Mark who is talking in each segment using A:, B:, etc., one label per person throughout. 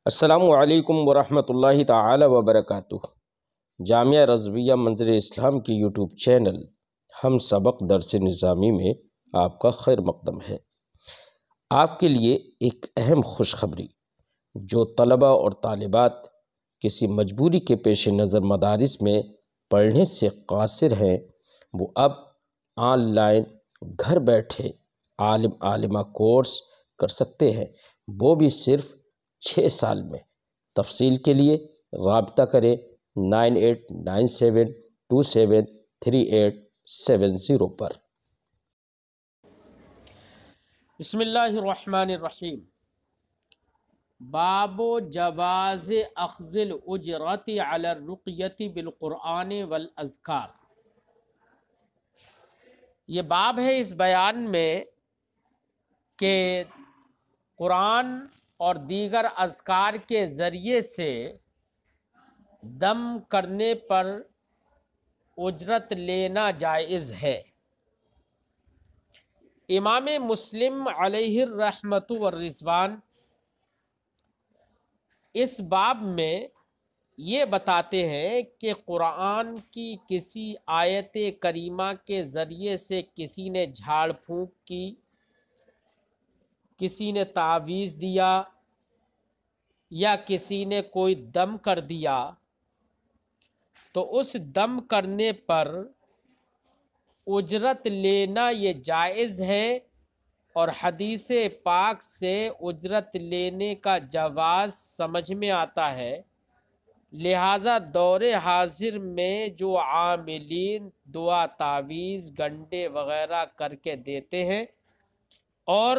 A: السلام علیکم ورحمۃ اللہ تعالی وبرکاتہ۔ جامعہ رضویہ منظر اسلام کی یوٹیوب چینل ہم سبق درس نظامی میں آپ کا خیر مقدم ہے۔ آپ کے لیے ایک اہم خوشخبری، جو طلباء اور طالبات کسی مجبوری کے پیش نظر مدارس میں پڑھنے سے قاصر ہیں، وہ اب آن لائن گھر بیٹھے عالمہ کورس کر سکتے ہیں، وہ بھی صرف 6 سال میں۔ تفصیل کے لیے رابطہ کریں 9897273870 پر۔
B: بسم اللہ الرحمن الرحیم۔ باب جواز اخذ الاجرت علی الرقیۃ بالقرآن والاذکار۔ یہ باب ہے اس بیان میں کہ قرآن اور دیگر اذکار کے ذریعے سے دم کرنے پر اجرت لینا جائز ہے۔ امام مسلم علیہ الرحمۃ والرضوان اس باب میں یہ بتاتے ہیں کہ قرآن کی کسی آیت کریمہ کے ذریعے سے کسی نے جھاڑ پھونک کی، کسی نے تعویذ دیا یا کسی نے کوئی دم کر دیا، تو اس دم کرنے پر اجرت لینا یہ جائز ہے، اور حدیث پاک سے اجرت لینے کا جواز سمجھ میں آتا ہے۔ لہٰذا دور حاضر میں جو عاملین دعا تعویذ گنڈے وغیرہ کر کے دیتے ہیں اور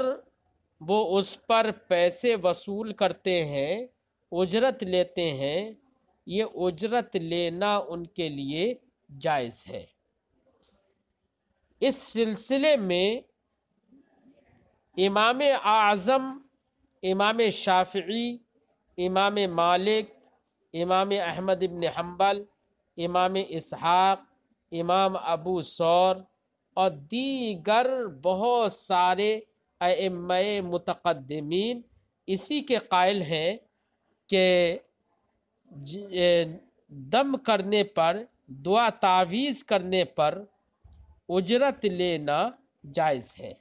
B: وہ اس پر پیسے وصول کرتے ہیں، اجرت لیتے ہیں، یہ اجرت لینا ان کے لیے جائز ہے۔ اس سلسلے میں امام اعظم، امام شافعی، امام مالک، امام احمد بن حنبل، امام اسحاق، امام ابو ثور اور دیگر بہت سارے ائمہ متقدمین اسی کے قائل ہیں کہ دم کرنے پر، دعا تعویذ کرنے پر اجرت لینا جائز ہے۔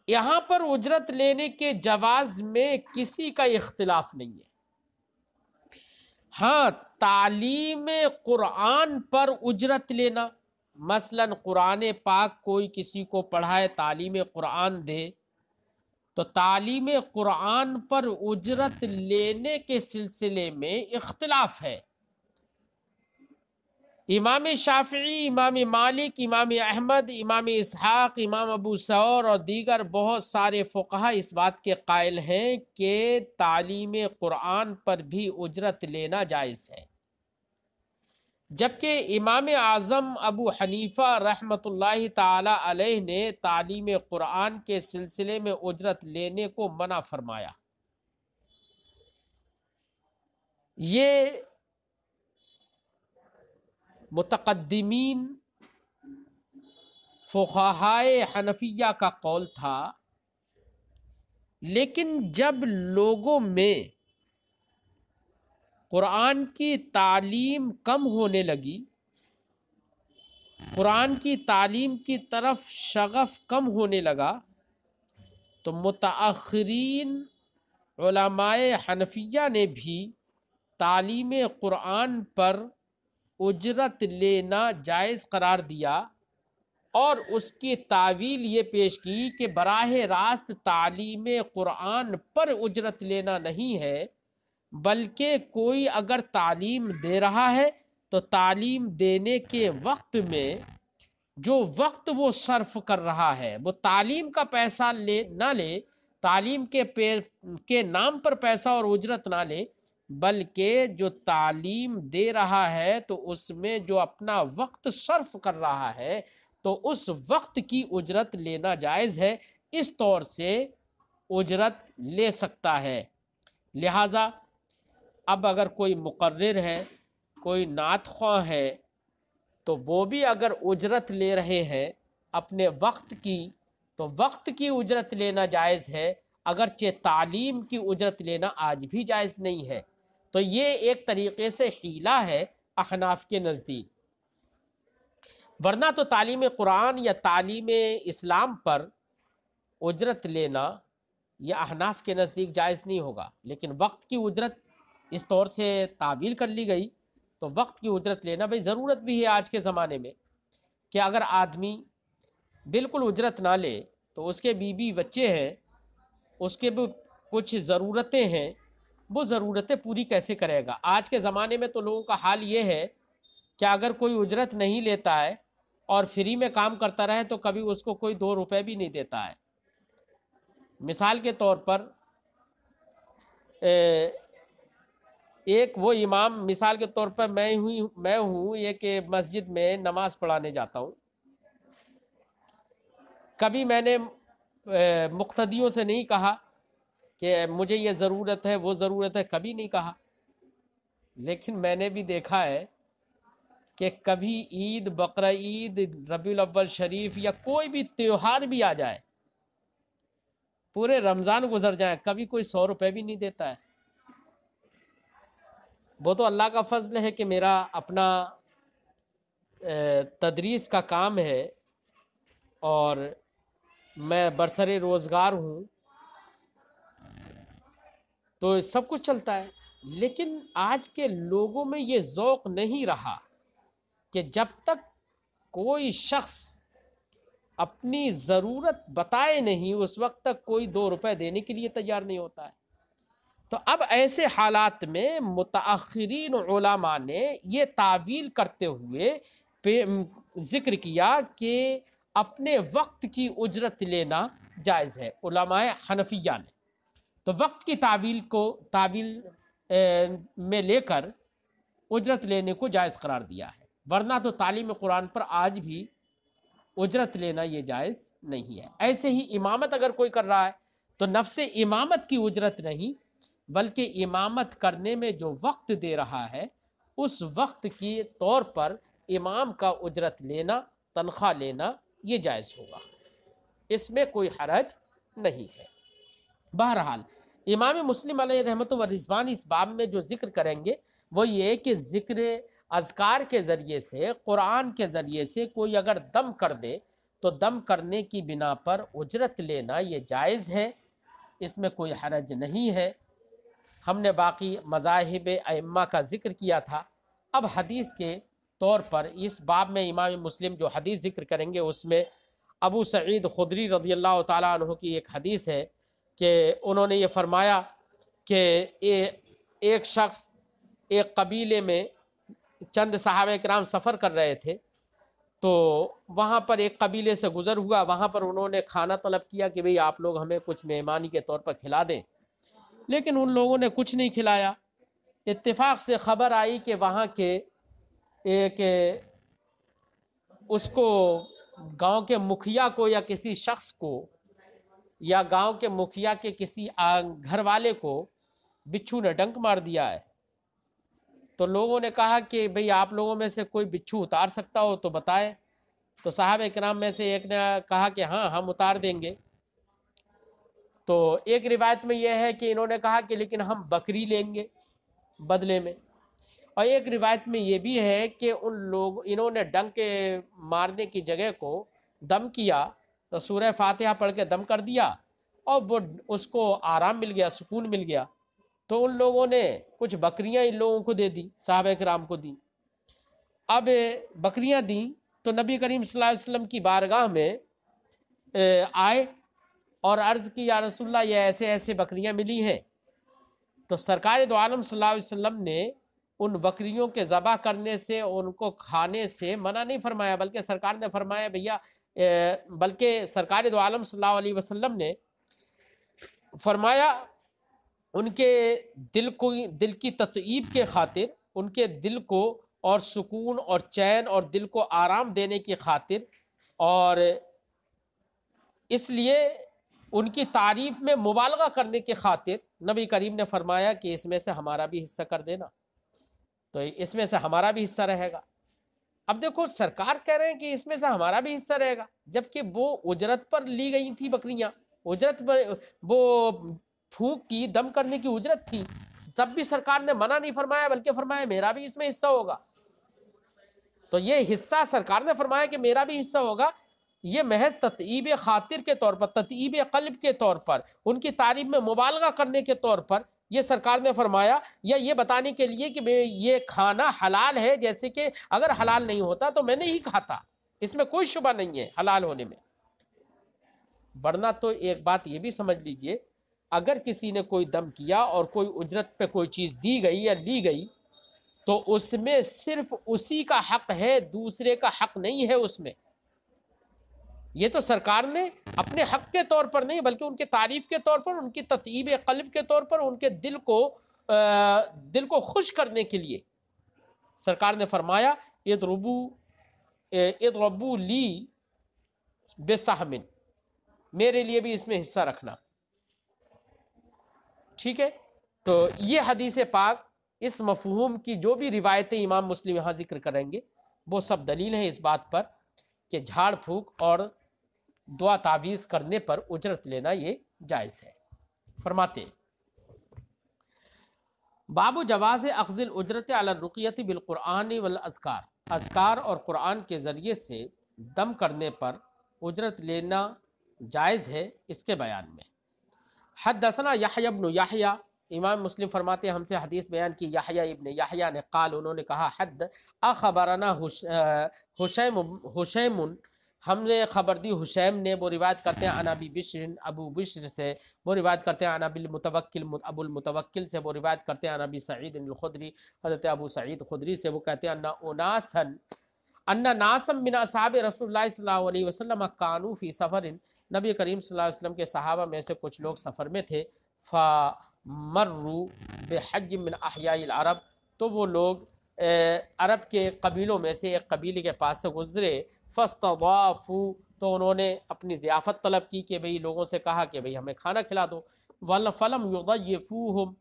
B: یہاں پر اجرت لینے کے جواز میں کسی کا اختلاف نہیں ہے۔ ہاں، تعلیم قرآن پر اجرت لینا، مثلا قرآن پاک کوئی کسی کو پڑھائے، تعلیم قرآن دے، تو تعلیم قرآن پر اجرت لینے کے سلسلے میں اختلاف ہے۔ امام شافعی، امام مالک، امام احمد، امام اسحاق، امام ابو ثور اور دیگر بہت سارے فقہا اس بات کے قائل ہیں کہ تعلیم قرآن پر بھی اجرت لینا جائز ہے، جبکہ امام اعظم ابو حنیفہ رحمۃ اللہ تعالی علیہ نے تعلیم قرآن کے سلسلے میں اجرت لینے کو منع فرمایا۔ یہ متقدمین فقہائے حنفیہ کا قول تھا، لیکن جب لوگوں میں قرآن کی تعلیم کم ہونے لگی، قرآن کی تعلیم کی طرف شغف کم ہونے لگا، تو متأخرین علماء حنفیہ نے بھی تعلیم قرآن پر اجرت لینا جائز قرار دیا، اور اس کی تعویل یہ پیش کی کہ براہ راست تعلیم قرآن پر اجرت لینا نہیں ہے، بلکہ کوئی اگر تعلیم دے رہا ہے تو تعلیم دینے کے وقت میں جو وقت وہ صرف کر رہا ہے، وہ تعلیم کا پیسہ نہ لے، تعلیم کے نام پر پیسہ اور اجرت نہ لے، بلکہ جو تعلیم دے رہا ہے تو اس میں جو اپنا وقت صرف کر رہا ہے تو اس وقت کی اجرت لینا جائز ہے، اس طور سے اجرت لے سکتا ہے۔ لہٰذا اب اگر کوئی مقرر ہے، کوئی نعت خواں ہے، تو وہ بھی اگر اجرت لے رہے ہیں اپنے وقت کی، تو وقت کی اجرت لینا جائز ہے، اگرچہ تعلیم کی اجرت لینا آج بھی جائز نہیں ہے۔ تو یہ ایک طریقے سے حیلہ ہے احناف کے نزدیک، ورنہ تو تعلیم قرآن یا تعلیم اسلام پر اجرت لینا یہ احناف کے نزدیک جائز نہیں ہوگا۔ لیکن وقت کی اجرت اس طور سے تعویل کر لی گئی، تو وقت کی اجرت لینا بھئی ضرورت بھی ہے آج کے زمانے میں، کہ اگر آدمی بالکل اجرت نہ لے تو اس کے بیوی بچے ہیں، اس کے بھی کچھ ضرورتیں ہیں، وہ ضرورتیں پوری کیسے کرے گا؟ آج کے زمانے میں تو لوگوں کا حال یہ ہے کہ اگر کوئی اجرت نہیں لیتا ہے اور فری میں کام کرتا رہے تو کبھی اس کو کوئی 2 روپے بھی نہیں دیتا ہے۔ مثال کے طور پر ایک وہ امام، مثال کے طور پر میں ہوں ایک مسجد میں نماز پڑھانے جاتا ہوں، کبھی میں نے مقتدیوں سے نہیں کہا کہ مجھے یہ ضرورت ہے وہ ضرورت ہے، کبھی نہیں کہا۔ لیکن میں نے بھی دیکھا ہے کہ کبھی عید، بقرہ عید، ربیع الاول شریف یا کوئی بھی تیوہار بھی آ جائے، پورے رمضان گزر جائیں، کبھی کوئی 100 روپے بھی نہیں دیتا ہے۔ وہ تو اللہ کا فضل ہے کہ میرا اپنا تدریس کا کام ہے اور میں برسر روزگار ہوں، تو سب کچھ چلتا ہے۔ لیکن آج کے لوگوں میں یہ ذوق نہیں رہا کہ جب تک کوئی شخص اپنی ضرورت بتائے نہیں اس وقت تک کوئی 2 روپے دینے کے لیے تیار نہیں ہوتا ہے۔ تو اب ایسے حالات میں متاخرین علماء نے یہ تعویل کرتے ہوئے ذکر کیا کہ اپنے وقت کی اجرت لینا جائز ہے علماء حنفیہ نے۔ تو وقت کی تعویل میں لے کر اجرت لینے کو جائز قرار دیا ہے، ورنہ تو تعلیم قرآن پر آج بھی اجرت لینا یہ جائز نہیں ہے۔ ایسے ہی امامت اگر کوئی کر رہا ہے تو نفس امامت کی اجرت نہیں، بلکہ امامت کرنے میں جو وقت دے رہا ہے اس وقت کی طور پر امام کا اجرت لینا، تنخواہ لینا یہ جائز ہوگا، اس میں کوئی حرج نہیں ہے۔ بہرحال امام مسلم علیہ رحمت و رضوان اس باب میں جو ذکر کریں گے وہ یہ کہ ذکر اذکار کے ذریعے سے، قرآن کے ذریعے سے کوئی اگر دم کر دے تو دم کرنے کی بنا پر اجرت لینا یہ جائز ہے، اس میں کوئی حرج نہیں ہے۔ ہم نے باقی مذاہب ائمہ کا ذکر کیا تھا، اب حدیث کے طور پر اس باب میں امام مسلم جو حدیث ذکر کریں گے اس میں ابو سعید خدری رضی اللہ تعالیٰ عنہ کی ایک حدیث ہے کہ انہوں نے یہ فرمایا کہ ایک شخص ایک قبیلے میں چند صحابہ کرام سفر کر رہے تھے، تو وہاں پر ایک قبیلے سے گزر ہوا، وہاں پر انہوں نے کھانا طلب کیا کہ بھئی آپ لوگ ہمیں کچھ مہمانی کے طور پر کھلا دیں، لیکن ان لوگوں نے کچھ نہیں کھلایا۔ اتفاق سے خبر آئی کہ وہاں کے ایک اس کو گاؤں کے مکھیا کو یا کسی شخص کو یا گاؤں کے مکھیا کے کسی گھر والے کو بچھو نے ڈنک مار دیا ہے۔ تو لوگوں نے کہا کہ بھئی آپ لوگوں میں سے کوئی بچھو اتار سکتا ہو تو بتائے۔ تو صحابہ کرام میں سے ایک نے کہا کہ ہاں ہم اتار دیں گے۔ تو ایک روایت میں یہ ہے کہ انہوں نے کہا کہ لیکن ہم بکری لیں گے بدلے میں، اور ایک روایت میں یہ بھی ہے کہ انہوں نے ڈنک مارنے کی جگہ کو دم کیا، تو سورہ فاتحہ پڑھ کے دم کر دیا اور وہ اس کو آرام مل گیا، سکون مل گیا۔ تو ان لوگوں نے کچھ بکریاں ان لوگوں کو دے دی، صحابہ کرام کو دی۔ اب بکریاں دیں تو نبی کریم صلی اللہ علیہ وسلم کی بارگاہ میں آئے اور عرض کی یا رسول اللہ یہ ایسے ایسے بکریاں ملی ہیں۔ تو سرکار دو عالم صلی اللہ علیہ وسلم نے ان بکریوں کے ذبح کرنے سے، ان کو کھانے سے منع نہیں فرمایا، بلکہ سرکار نے فرمایا بلکہ سرکار دو عالم صلی اللہ علیہ وسلم نے فرمایا ان کے دل کی تطیب کے خاطر، ان کے دل کو اور سکون اور چین اور دل کو آرام دینے کی خاطر، اور اس لیے ان کی تعریف میں مبالغہ کرنے کی خاطر نبی کریم نے فرمایا کہ اس میں سے ہمارا بھی حصہ کر دینا، تو اس میں سے ہمارا بھی حصہ رہے گا۔ اب دیکھو سرکار کہہ رہے ہیں کہ اس میں سے ہمارا بھی حصہ رہے گا، جبکہ وہ اجرت پر لی گئی تھی بکریاں، اجرت وہ پھونک کی دم کرنے کی اجرت تھی، تب بھی سرکار نے منع نہیں فرمایا بلکہ فرمایا میرا بھی اس میں حصہ ہوگا۔ تو یہ حصہ سرکار نے فرمایا کہ میرا بھی حصہ ہوگا، یہ محض تطیب خاطر کے طور پر، تطیب قلب کے طور پر، ان کی تعریف میں مبالغہ کرنے کے طور پر یہ سرکار نے فرمایا، یا یہ بتانے کے لیے کہ یہ کھانا حلال ہے، جیسے کہ اگر حلال نہیں ہوتا تو میں نہیں کھاتا، اس میں کوئی شبہ نہیں ہے حلال ہونے میں۔ ورنہ تو ایک بات یہ بھی سمجھ لیجئے، اگر کسی نے کوئی دم کیا اور کوئی اجرت پہ کوئی چیز دی گئی یا لی گئی تو اس میں صرف اسی کا حق ہے، دوسرے کا حق نہیں ہے اس میں۔ یہ تو سرکار نے اپنے حق کے طور پر نہیں بلکہ ان کے تعریف کے طور پر، ان کی تطیب قلب کے طور پر، ان کے دل کو خوش کرنے کے لیے سرکار نے فرمایا اضربوا لی بسہم، میرے لیے بھی اس میں حصہ رکھنا۔ ٹھیک ہے، تو یہ حدیث پاک اس مفہوم کی جو بھی روایتیں امام مسلم یہاں ذکر کریں گے وہ سب دلیل ہیں اس بات پر کہ جھاڑ پھونک اور دعا تعویذ کرنے پر اجرت لینا یہ جائز ہے۔ فرماتے باب جواز اخذ الاجرت علی الرقیۃ بالقرآن والاذکار، اذکار اور قرآن کے ذریعے سے دم کرنے پر اجرت لینا جائز ہے، اس کے بیان میں۔ حدثنا یحییٰ بن یحییٰ، امام مسلم فرماتے ہیں ہم سے حدیث بیان کی یحییٰ ابن یحییٰ نے، قال انہوں نے کہا، حد اخبرنا حشیم، ہم نے خبر دی حشیم نے، وہ روایت کرتے ہیں عن ابی بشر، ابو بشر سے، وہ روایت کرتے ہیں عن ابی المتوکل، ابو المتوکل سے، وہ روایت کرتے ہیں عن ابی سعید الخدری، حضرت ابو سعید خدری سے، وہ کہتے ہیں ان ناسا من اصحاب رسول اللہ صلی اللہ علیہ وسلم کانوا فی سفر، نبی کریم صلی اللہ علیہ وسلم کے صحابہ میں سے کچھ لوگ سفر میں تھے، فمروا بحج من احیاء العرب، تو وہ لوگ عرب کے قبیلوں میں سے ایک قبیلے کے پاس سے گزرے، فاستضافوا، تو انہوں نے اپنی ضیافت طلب کی کہ بھئی لوگوں سے کہا کہ بھئی ہمیں کھانا کھلا دو، فلم یضیفوہم،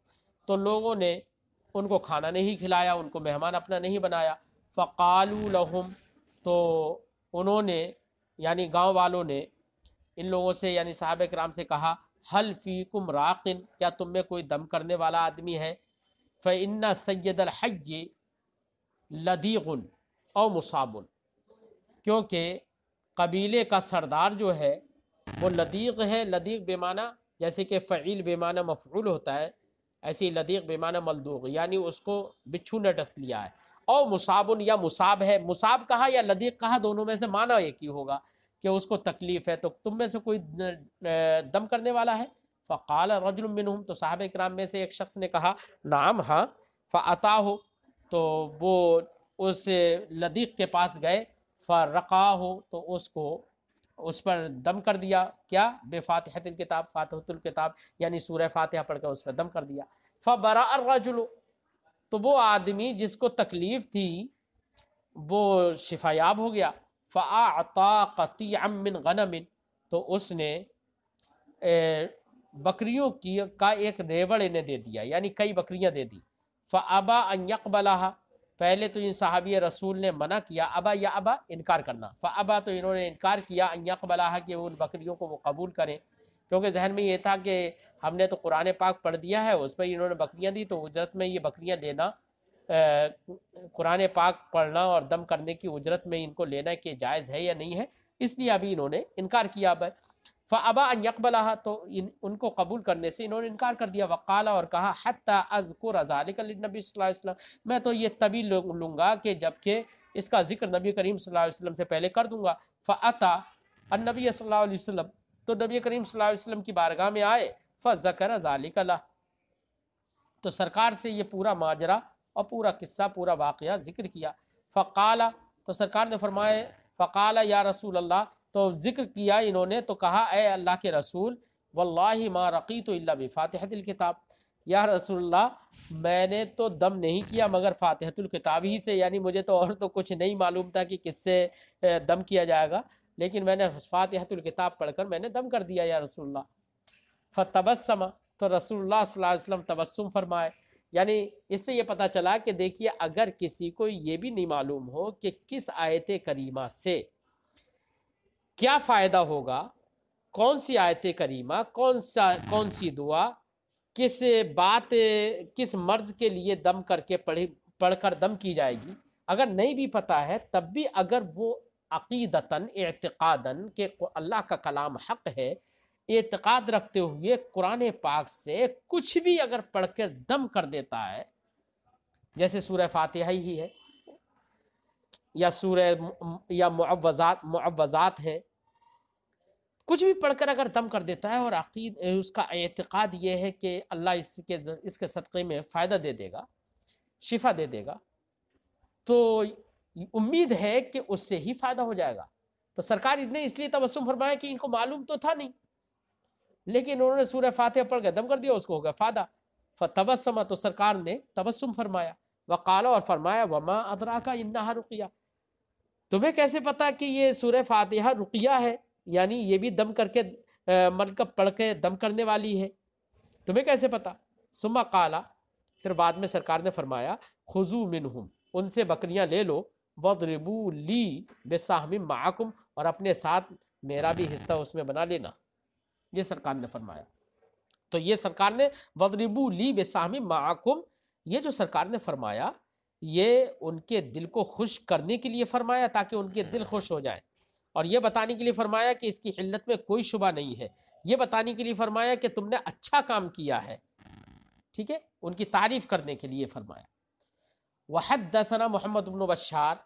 B: تو لوگوں نے ان کو کھانا نہیں کھلایا، ان کو مہمان اپنا نہیں بنایا، فقالوا لهم، تو انہوں نے یعنی گاؤں والوں نے ان لوگوں سے یعنی صحابہ کرام سے کہا، حل فیکم راقن، کیا تم میں کوئی دم کرنے والا آدمی ہے؟ فإن سید الحج لدیغ او مصاب، کیونکہ قبیلے کا سردار جو ہے وہ لدیغ ہے، لدیغ بے معنی جیسے کہ فعیل بے معنی مفعول ہوتا ہے، ایسے ہی لدیغ بے معنی ملدوغ، یعنی اس کو بچھو نے ڈس لیا ہے، او مصابن، یا مصاب ہے، مصاب کہا یا لدیغ کہا دونوں میں سے معنی ایک ہی ہوگا کہ اس کو تکلیف ہے، تو تم میں سے کوئی دم کرنے والا ہے؟ فقال رجل منہم، تو صحابہ کرام میں سے ایک شخص نے کہا، نعم ہاں، فاتاہ، تو وہ اس لدیغ کے پاس گئے، فرقاہ، تو اس پر دم کر دیا، کیا؟ بفاتحۃ الکتاب، فاتحۃ الکتاب یعنی سورہ فاتحہ پڑھ کر اس پر دم کر دیا، فبرأ الرجل، تو وہ آدمی جس کو تکلیف تھی وہ شفا یاب ہو گیا، فأعطى قطيعا من غنم، تو اس نے بکریوں کا ایک ریوڑ انہیں دے دیا، یعنی کئی بکریاں دے دی، فأبى ان يقبلها، پہلے تو ان صحابی رسول نے منع کیا، ابا یا ابا انکار کرنا، فابا، تو انہوں نے انکار کیا، ان یقبلها، کہ ان بکریوں کو وہ قبول کریں، کیونکہ ذہن میں یہ تھا کہ ہم نے تو قرآن پاک پڑھ دیا ہے، اس پر انہوں نے بکریاں دی، تو اجرت میں یہ بکریاں لینا، قرآن پاک پڑھنا اور دم کرنے کی اجرت میں ان کو لینا کہ جائز ہے یا نہیں ہے، اس لیے ابھی انہوں نے انکار کیا۔ فابا ان یقبلها، تو ان کو قبول کرنے سے انہوں نے انکار کر دیا، وقال، اور کہا، حتی اذکر ذلک للنبی صلی اللہ علیہ وسلم، میں تو یہ تبھی لوں گا کہ جب کہ اس کا ذکر نبی کریم صلی اللہ علیہ وسلم سے پہلے کر دوں گا، فاتا النبی صلی اللہ علیہ وسلم، تو نبی کریم صلی اللہ علیہ وسلم کی بارگاہ میں آئے، فذکر ذلک لہ، تو سرکار سے یہ پورا ماجرا اور پورا قصہ، پورا واقعہ ذکر کیا، فقال، تو سرکار نے فرمائے، فقال یا رسول اللہ، تو ذکر کیا انہوں نے، تو کہا اے اللہ کے رسول، واللہ ما رقیت الا بفاتحۃ الکتاب، یا رسول اللہ میں نے تو دم نہیں کیا مگر فاتحۃ الکتاب ہی سے، یعنی مجھے تو اور تو کچھ نہیں معلوم تھا کہ کس سے دم کیا جائے گا، لیکن میں نے فاتحۃ الکتاب پڑھ کر میں نے دم کر دیا یا رسول اللہ۔ فتبسم، تو رسول اللہ صلی اللہ علیہ وسلم تبسم فرمائے، یعنی اس سے یہ پتہ چلا کہ دیکھیے اگر کسی کو یہ بھی نہیں معلوم ہو کہ کس آیت کریمہ سے کیا فائدہ ہوگا کون سی آیت کریمہ، کون سی دعا، کس بات، کس مرض کے لیے دم کر کے پڑھ کر دم کی جائے گی، اگر نہیں بھی پتہ ہے تب بھی اگر وہ عقیدتاً اعتقاداً کہ اللہ کا کلام حق ہے، اعتقاد رکھتے ہوئے قرآن پاک سے کچھ بھی اگر پڑھ کے دم کر دیتا ہے، جیسے سورہ فاتحہ ہی ہے یا سورہ یا معوذات ہے، کچھ بھی پڑھ کر اگر دم کر دیتا ہے اور اس کا اعتقاد یہ ہے کہ اللہ اس کے صدقے میں فائدہ دے دے گا، شفا دے دے گا، تو امید ہے کہ اس سے ہی فائدہ ہو جائے گا۔ تو سرکار نے اس لیے تبسم فرمایا کہ ان کو معلوم تو تھا نہیں، لیکن انہوں نے سورہ فاتحہ پڑھ کے دم کر دیا، اس کو ہو گیا فائدہ۔ فتبسم، تو سرکار نے تبسم فرمایا، وقال، اور فرمایا، وما ادراک انہا رقیہ، تمہیں کیسے پتا کہ یہ سورہ فاتحہ رقیہ ہے، یعنی یہ بھی دم کر کے مطلب پڑھ کے دم کرنے والی ہے، تمہیں کیسے پتا؟ ثم قال، پھر بعد میں سرکار نے فرمایا، خذوا منہم، ان سے بکریاں لے لو، وضربوا لی بسہم معکم، اور اپنے ساتھ میرا بھی حصہ اس میں بنا لینا، یہ سرکار نے فرمایا۔ تو یہ سرکار نے وضربوا لی بسہم معکم، یہ جو سرکار نے فرمایا یہ ان کے دل کو خوش کرنے کے لیے فرمایا، تاکہ ان کے دل خوش ہو جائیں، اور یہ بتانے کے لیے فرمایا کہ اس کی علت میں کوئی شبہ نہیں ہے، یہ بتانے کے لیے فرمایا کہ تم نے اچھا کام کیا ہے، ٹھیک ہے، ان کی تعریف کرنے کے لیے فرمایا۔ وحدثنا محمد بن بشار،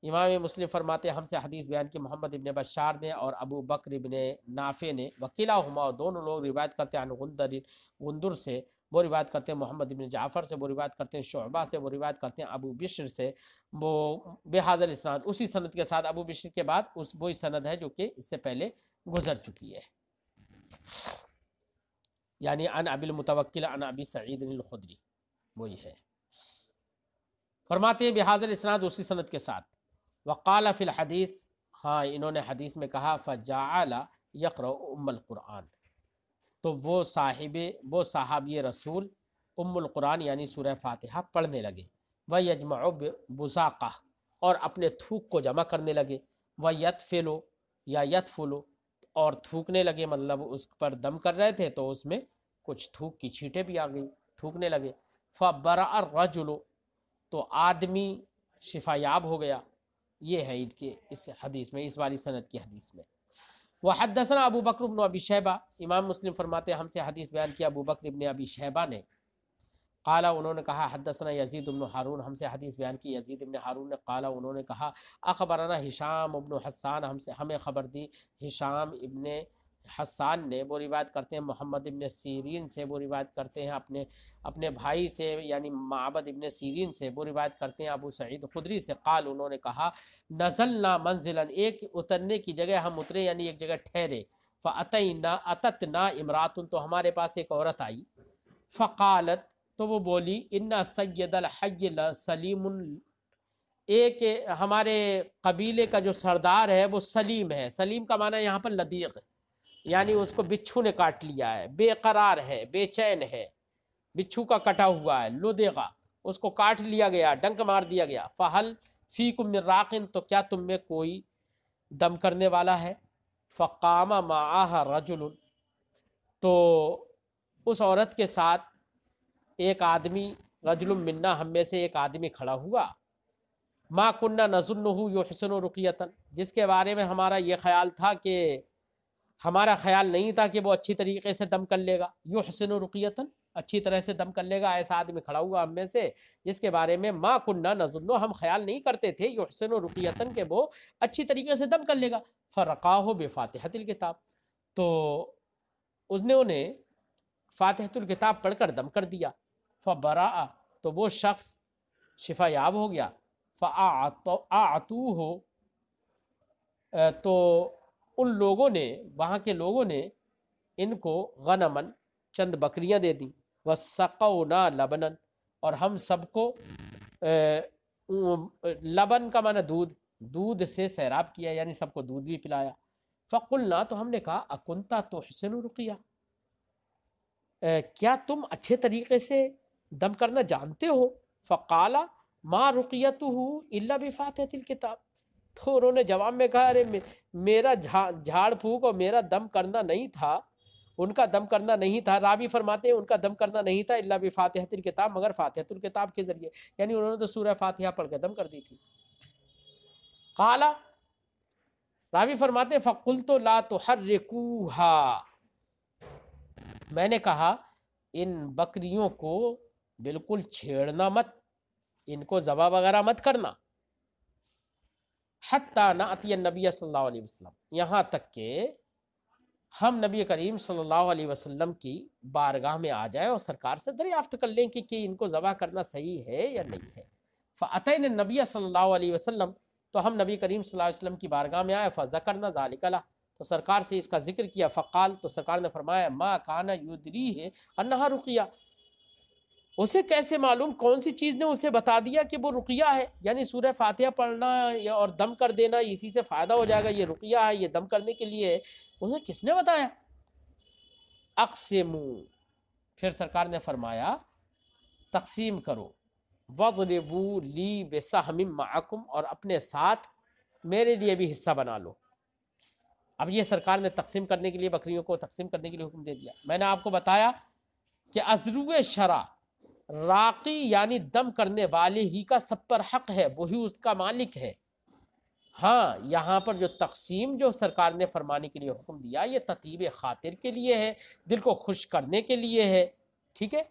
B: امام مسلم فرماتے ہیں ہم سے حدیث بیان کی محمد ابن بشار نے اور ابو بکر ابن نافع نے، وکلاہما، دونوں لوگ روایت کرتے ہیں عن غندر سے، وہ روایت کرتے ہیں محمد ابن جعفر سے، وہ روایت کرتے ہیں شعبہ سے، وہ روایت کرتے ہیں ابو بشر سے، وہ بہذا الاسناد، اسی سند کے ساتھ، ابو بشر کے بعد وہی سند ہے جو کہ اس سے پہلے گزر چکی ہے، یعنی عن ابی المتوکل عن ابی سعید الخدری، وہی ہے۔ فرماتے ہیں بہذا الاسناد، اسی سند کے ساتھ، وقال فی الحدیث، ہاں انہوں نے حدیث میں کہا، فجعل یقرأ ام القرآن، تو وہ صحابی رسول ام القرآن یعنی سورہ فاتحہ پڑھنے لگے، وَيَجْمَعُ بُزَاقَهْ، اور اپنے تھوک کو جمع کرنے لگے، وَيَتْفِلُ یا يَتْفُلُ، اور تھوکنے لگے، مطلب اس پر دم کر رہے تھے تو اس میں کچھ تھوک کی چھینٹیں بھی آ گئی، تھوکنے لگے، فَبَرَأَ الرَّجُلُ، تو آدمی شفا یاب ہو گیا، یہ ہے ان کے اس حدیث میں، اس والی سند کی حدیث میں۔ وحدثنا ابو بکر بن ابی شیبہ، امام مسلم فرماتے ہیں ہم سے حدیث بیان کیا ابو بکر بن ابی شیبہ نے، قال، انہوں نے کہا، حدثنا یزید بن ہارون، ہم سے حدیث بیان کی یزید بن ہارون نے، قال، انہوں نے کہا، اخبرنا ہشام بن حسان، ہمیں خبر دی ہشام ابن حسان نے، وہ روایت کرتے ہیں محمد ابن سیرین سے، وہ روایت کرتے ہیں اپنے بھائی سے یعنی معبد ابن سیرین سے، وہ روایت کرتے ہیں ابو سعید خدری سے، قال، انہوں نے کہا، نزلنا منزلا، ایک اترنے کی جگہ ہم اترے، یعنی ایک جگہ ٹھہرے، اتتنا امرات، تو ہمارے پاس ایک عورت آئی، فقالت، تو وہ بولی، ان سید الحی سلیم، ایک ہمارے قبیلے کا جو سردار ہے وہ سلیم ہے، سلیم کا معنی یہاں پر لدیغ، یعنی اس کو بچھو نے کاٹ لیا ہے، بے قرار ہے، بے چین ہے، بچھو کا کٹا ہوا ہے، لدیغا، اس کو کاٹ لیا گیا، ڈنک مار دیا گیا، فہل فیکم من راقن، تو کیا تم میں کوئی دم کرنے والا ہے؟ فقام معاہا رجل، تو اس عورت کے ساتھ ایک آدمی، رجل منا، ہم میں سے ایک آدمی کھڑا ہوا، ما کننا نظنہ یحسن رقیۃ، جس کے بارے میں ہمارا یہ خیال تھا کہ ہمارا خیال نہیں تھا کہ وہ اچھی طریقے سے دم کر لے گا، یحسن رقیۃ، اچھی طرح سے دم کر لے گا، ایسا آدمی کھڑا ہوا ہم میں سے جس کے بارے میں ما کننا نظنہ، ہم خیال نہیں کرتے تھے، یحسن رقیۃ، کہ وہ اچھی طریقے سے دم کر لے گا، فرقاہ بفاتحۃ الکتاب، تو انہوں نے فاتحۃ الکتاب پڑھ کر دم کر دیا، فبرأ، تو وہ شخص شفا یاب ہو گیا، فاعطوہ، تو ان لوگوں نے، وہاں کے لوگوں نے ان کو غنمن، چند بکریاں دے دیں، وسقونا لبنن، اور ہم سب کو لبن کا معنی دودھ سے سیراب کیا، یعنی سب کو دودھ بھی پلایا، فقلنا، تو ہم نے کہا، اکنتا تحسن رقیہ، کیا تم اچھے طریقے سے دم کرنا جانتے ہو؟ فقال ما رقیتہ الا بفاتحۃ الکتاب، تو انہوں نے جواب میں کہا ارے میرا جھاڑ پھونک اور میرا دم کرنا نہیں تھا، ان کا دم کرنا نہیں تھا. راوی فرماتے ہیں ان کا دم کرنا نہیں تھا الا بفاتحۃ الکتاب، مگر فاتحۃ الکتاب کے ذریعے، یعنی انہوں نے تو سورہ فاتحہ پڑھ کے دم کر دی تھی. قال، راوی فرماتے ہیں فقلت لا تحرکوها، میں نے کہا ان بکریوں کو بالکل چھیڑنا مت، ان کو ذبح وغیرہ مت کرنا. حتی نأتی النبی صلی اللہ علیہ وسلم، یہاں تک کہ ہم نبی کریم صلی اللہ علیہ وسلم کی بارگاہ میں آ جائے اور سرکار سے دریافت کر لیں کہ ان کو ذبح کرنا صحیح ہے یا نہیں ہے. فأتینا النبی صلی اللہ علیہ وسلم، تو ہم نبی کریم صلی اللہ علیہ وسلم کی بارگاہ میں آئے. فذکرنا ذالک لہ، تو سرکار سے اس کا ذکر کیا. فقال، تو سرکار نے فرمایا ما کان یدریہ انہا رقیہ، اسے کیسے معلوم، کون سی چیز نے اسے بتا دیا کہ وہ رقیہ ہے، یعنی سورہ فاتحہ پڑھنا اور دم کر دینا اسی سے فائدہ ہو جائے گا، یہ رقیہ ہے، یہ دم کرنے کے لیے ہے، اسے کس نے بتایا؟ اقسموا، پھر سرکار نے فرمایا تقسیم کرو. وَضْرِبُوا لِي بِسَہْمٍ مَعَكُمْ، اور اپنے ساتھ میرے لیے بھی حصہ بنا لو. اب یہ سرکار نے تقسیم کرنے کے لیے، بکریوں کو تقسیم کرنے کے لیے حکم دے دیا. میں نے آپ کو بتایا کہ عذرو شرع، راقی یعنی دم کرنے والے ہی کا سب پر حق ہے، وہی اس کا مالک ہے. ہاں یہاں پر جو تقسیم جو سرکار نے فرمانے کے لیے حکم دیا، یہ تطیب خاطر کے لیے ہے، دل کو خوش کرنے کے لیے ہے، ٹھیک ہے،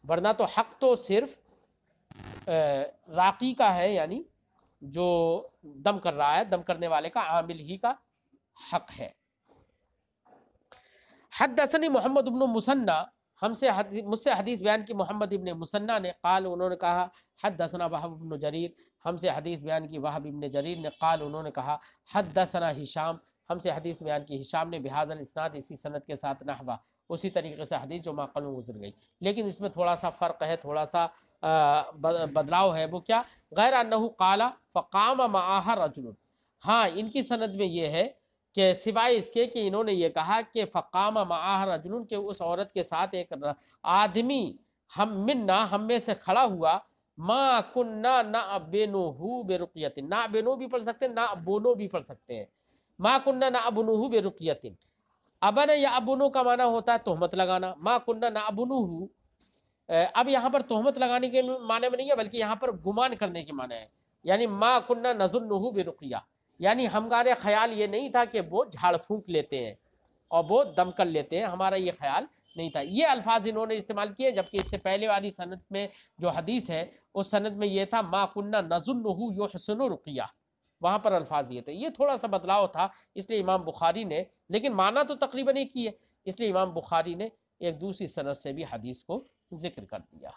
B: ورنہ تو حق تو صرف راقی کا ہے، یعنی جو دم کر رہا ہے، دم کرنے والے کا، عامل ہی کا حق ہے. حدثنی محمد بن مسنہ، مجھ سے حدیث بیان کی محمد ابن مسنہ نے. قال، انہوں نے کہا حدثنا وہب بن جریر، ہم سے حدیث بیان کی وہب ابن جریر نے. قال، انہوں نے کہا حدثنا ہشام، ہم سے حدیث بیان کی ہشام نے. بہذا الاسناد، اسی سند کے ساتھ، نحوہ اسی طریقے سے حدیث جو ماقبل گزر گئی، لیکن اس میں تھوڑا سا فرق ہے، تھوڑا سا بدلاؤ ہے. وہ کیا؟ غیر انہ قال فقام معها رجل، ہاں ان کی سند میں یہ ہے کہ سوائے اس کے کہ انہوں نے یہ کہا کہ فقام معها رجل، کہ اس عورت کے ساتھ ایک آدمی ہم میں سے کھڑا ہوا. ما کننا نعبنہ برقیۃ، نعبنہ بھی پڑھ سکتے ہیں، نعبنہ بھی پڑھ سکتے ہیں. ما کننا نعبنہ برقیۃ، ابن یا ابنو کا معنی ہوتا ہے تہمت لگانا. ما کننا نعبنہ، اب یہاں پر تہمت لگانے کے معنی میں نہیں ہے، بلکہ یہاں پر گمان کرنے کے معنی ہے. یعنی ما کننا نظنہ برقیہ، یعنی ہمارے خیال یہ نہیں تھا کہ وہ جھاڑ پھونک لیتے ہیں اور وہ دم کر لیتے ہیں، ہمارا یہ خیال نہیں تھا. یہ الفاظ انہوں نے استعمال کیے، جبکہ اس سے پہلے والی سند میں جو حدیث ہے اس سند میں یہ تھا ما کننا نظنہ یحسن رقیہ، وہاں پر الفاظ یہ تھے. یہ تھوڑا سا بدلاؤ تھا، اس لیے امام بخاری نے، لیکن معنی تو تقریباً ایک ہی ہے، اس لیے امام بخاری نے ایک دوسری سند سے بھی حدیث کو ذکر کر دیا.